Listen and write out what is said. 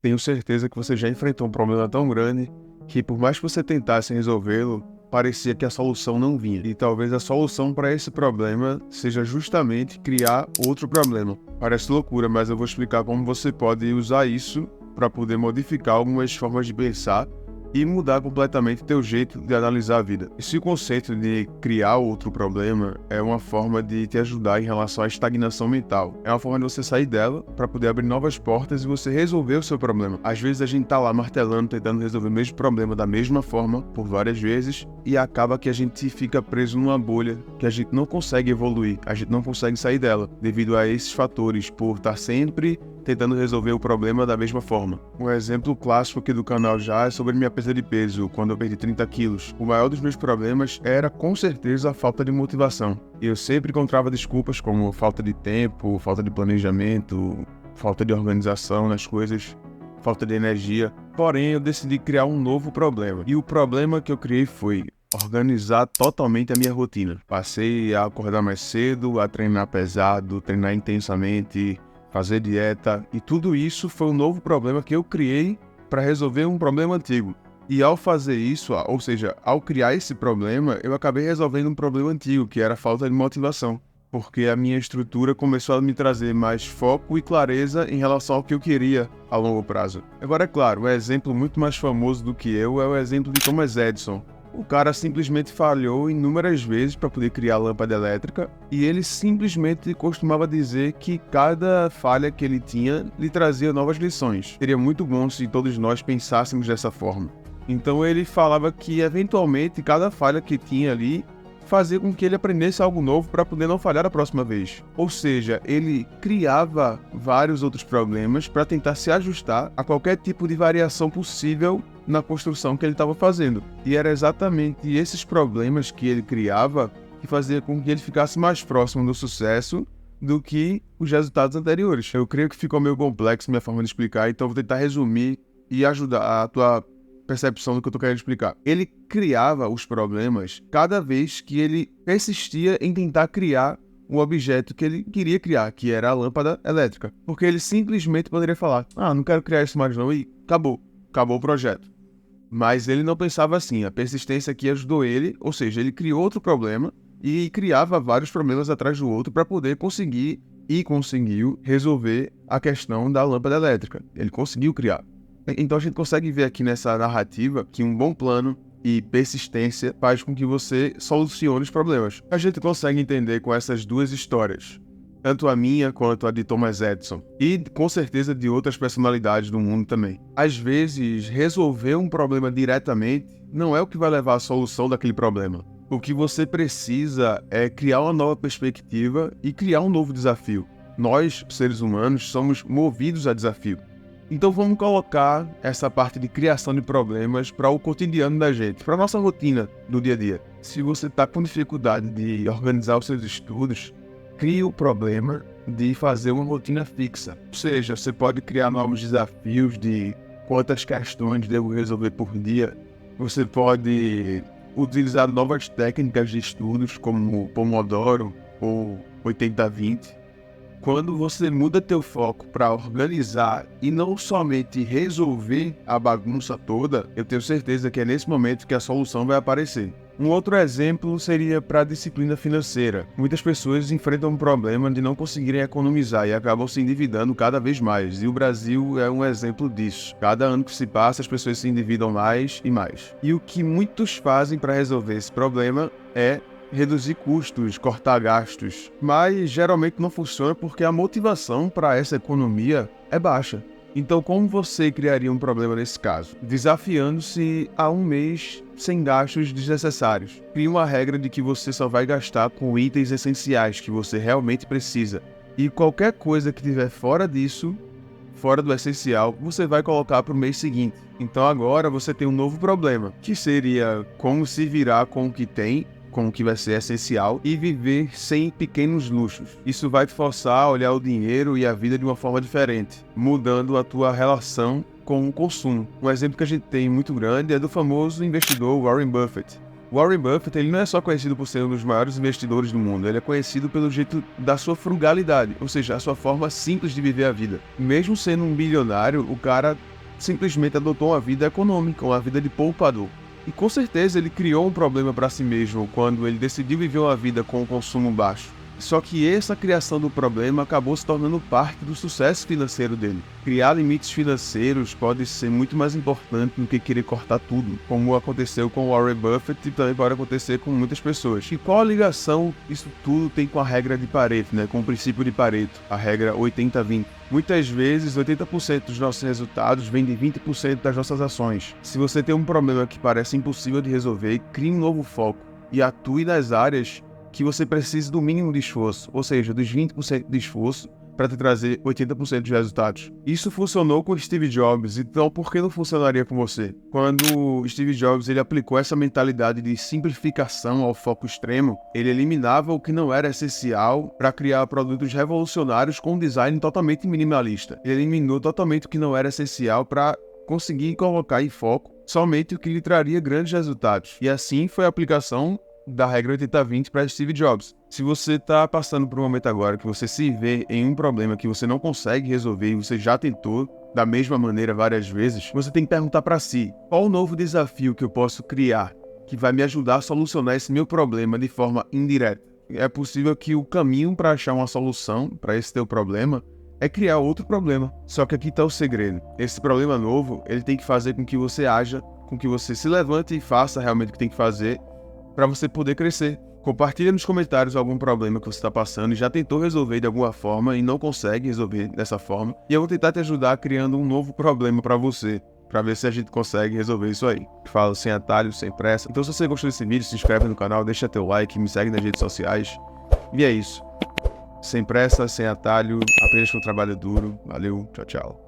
Tenho certeza que você já enfrentou um problema tão grande que, por mais que você tentasse resolvê-lo, parecia que a solução não vinha. E talvez a solução para esse problema seja justamente criar outro problema. Parece loucura, mas eu vou explicar como você pode usar isso para poder modificar algumas formas de pensar e mudar completamente teu jeito de analisar a vida. Esse conceito de criar outro problema é uma forma de te ajudar em relação à estagnação mental. É uma forma de você sair dela para poder abrir novas portas e você resolver o seu problema. Às vezes a gente tá lá martelando, tentando resolver o mesmo problema da mesma forma por várias vezes e acaba que a gente fica preso numa bolha que a gente não consegue evoluir, a gente não consegue sair dela devido a esses fatores, por estar sempre tentando resolver o problema da mesma forma. Um exemplo clássico aqui do canal já é sobre minha perda de peso, quando eu perdi 30 quilos. O maior dos meus problemas era, com certeza, a falta de motivação. E eu sempre encontrava desculpas como falta de tempo, falta de planejamento, falta de organização nas coisas, falta de energia. Porém, eu decidi criar um novo problema. E o problema que eu criei foi organizar totalmente a minha rotina. Passei a acordar mais cedo, a treinar pesado, treinar intensamente, fazer dieta, e tudo isso foi um novo problema que eu criei para resolver um problema antigo. E ao fazer isso, ou seja, ao criar esse problema, eu acabei resolvendo um problema antigo, que era a falta de motivação, porque a minha estrutura começou a me trazer mais foco e clareza em relação ao que eu queria a longo prazo. Agora, é claro, um exemplo muito mais famoso do que eu é o exemplo de Thomas Edison. O cara simplesmente falhou inúmeras vezes para poder criar a lâmpada elétrica e ele simplesmente costumava dizer que cada falha que ele tinha lhe trazia novas lições. Seria muito bom se todos nós pensássemos dessa forma. Então ele falava que eventualmente cada falha que tinha ali fazia com que ele aprendesse algo novo para poder não falhar a próxima vez. Ou seja, ele criava vários outros problemas para tentar se ajustar a qualquer tipo de variação possível na construção que ele estava fazendo. E era exatamente esses problemas que ele criava que fazia com que ele ficasse mais próximo do sucesso do que os resultados anteriores. Eu creio que ficou meio complexo minha forma de explicar, então vou tentar resumir e ajudar a tua percepção do que eu tô querendo explicar. Ele criava os problemas cada vez que ele persistia em tentar criar um objeto que ele queria criar, que era a lâmpada elétrica. Porque ele simplesmente poderia falar, não quero criar isso mais não, e acabou o projeto. Mas ele não pensava assim, a persistência aqui ajudou ele, ou seja, ele criou outro problema e criava vários problemas atrás do outro para poder conseguir e conseguiu resolver a questão da lâmpada elétrica. Ele conseguiu criar. Então a gente consegue ver aqui nessa narrativa que um bom plano e persistência faz com que você solucione os problemas. A gente consegue entender com essas duas histórias, tanto a minha quanto a de Thomas Edison, e com certeza de outras personalidades do mundo também. Às vezes, resolver um problema diretamente não é o que vai levar à solução daquele problema. O que você precisa é criar uma nova perspectiva e criar um novo desafio. Nós, seres humanos, somos movidos a desafio. Então vamos colocar essa parte de criação de problemas para o cotidiano da gente, para a nossa rotina do dia a dia. Se você está com dificuldade de organizar os seus estudos, crie o problema de fazer uma rotina fixa. Ou seja, você pode criar novos desafios de quantas questões devo resolver por dia. Você pode utilizar novas técnicas de estudos como o Pomodoro ou 80-20. Quando você muda teu foco para organizar e não somente resolver a bagunça toda, eu tenho certeza que é nesse momento que a solução vai aparecer. Um outro exemplo seria para a disciplina financeira. Muitas pessoas enfrentam um problema de não conseguirem economizar e acabam se endividando cada vez mais. E o Brasil é um exemplo disso. Cada ano que se passa, as pessoas se endividam mais e mais. E o que muitos fazem para resolver esse problema é reduzir custos, cortar gastos, mas geralmente não funciona porque a motivação para essa economia é baixa. Então, como você criaria um problema nesse caso? Desafiando-se a um mês sem gastos desnecessários. Crie uma regra de que você só vai gastar com itens essenciais que você realmente precisa. E qualquer coisa que tiver fora disso, fora do essencial, você vai colocar para o mês seguinte. Então agora você tem um novo problema, que seria como se virar com o que tem, com o que vai ser essencial e viver sem pequenos luxos. Isso vai te forçar a olhar o dinheiro e a vida de uma forma diferente, mudando a tua relação com o consumo. Um exemplo que a gente tem muito grande é do famoso investidor Warren Buffett. Warren Buffett, ele não é só conhecido por ser um dos maiores investidores do mundo, ele é conhecido pelo jeito da sua frugalidade, ou seja, a sua forma simples de viver a vida. Mesmo sendo um bilionário, o cara simplesmente adotou uma vida econômica, uma vida de poupador. E com certeza ele criou um problema para si mesmo quando ele decidiu viver uma vida com o consumo baixo. Só que essa criação do problema acabou se tornando parte do sucesso financeiro dele. Criar limites financeiros pode ser muito mais importante do que querer cortar tudo, como aconteceu com Warren Buffett e também pode acontecer com muitas pessoas. E qual a ligação isso tudo tem com a regra de Pareto, com o princípio de Pareto, a regra 80-20? Muitas vezes, 80% dos nossos resultados vem de 20% das nossas ações. Se você tem um problema que parece impossível de resolver, crie um novo foco e atue nas áreas que você precisa do mínimo de esforço, ou seja, dos 20% de esforço para te trazer 80% de resultados. Isso funcionou com Steve Jobs, então por que não funcionaria com você? Quando Steve Jobs ele aplicou essa mentalidade de simplificação ao foco extremo, ele eliminava o que não era essencial para criar produtos revolucionários com um design totalmente minimalista. Ele eliminou totalmente o que não era essencial para conseguir colocar em foco somente o que lhe traria grandes resultados. E assim foi a aplicação da regra 80-20 para Steve Jobs. Se você está passando por um momento agora que você se vê em um problema que você não consegue resolver e você já tentou da mesma maneira várias vezes, você tem que perguntar para si, qual o novo desafio que eu posso criar que vai me ajudar a solucionar esse meu problema de forma indireta? É possível que o caminho para achar uma solução para esse teu problema é criar outro problema. Só que aqui está o segredo. Esse problema novo, ele tem que fazer com que você haja, com que você se levante e faça realmente o que tem que fazer para você poder crescer. Compartilha nos comentários algum problema que você está passando e já tentou resolver de alguma forma e não consegue resolver dessa forma. E eu vou tentar te ajudar criando um novo problema para você, para ver se a gente consegue resolver isso aí. Falo sem atalho, sem pressa. Então se você gostou desse vídeo, se inscreve no canal, deixa teu like, me segue nas redes sociais. E é isso. Sem pressa, sem atalho, apenas com trabalho duro. Valeu, tchau, tchau.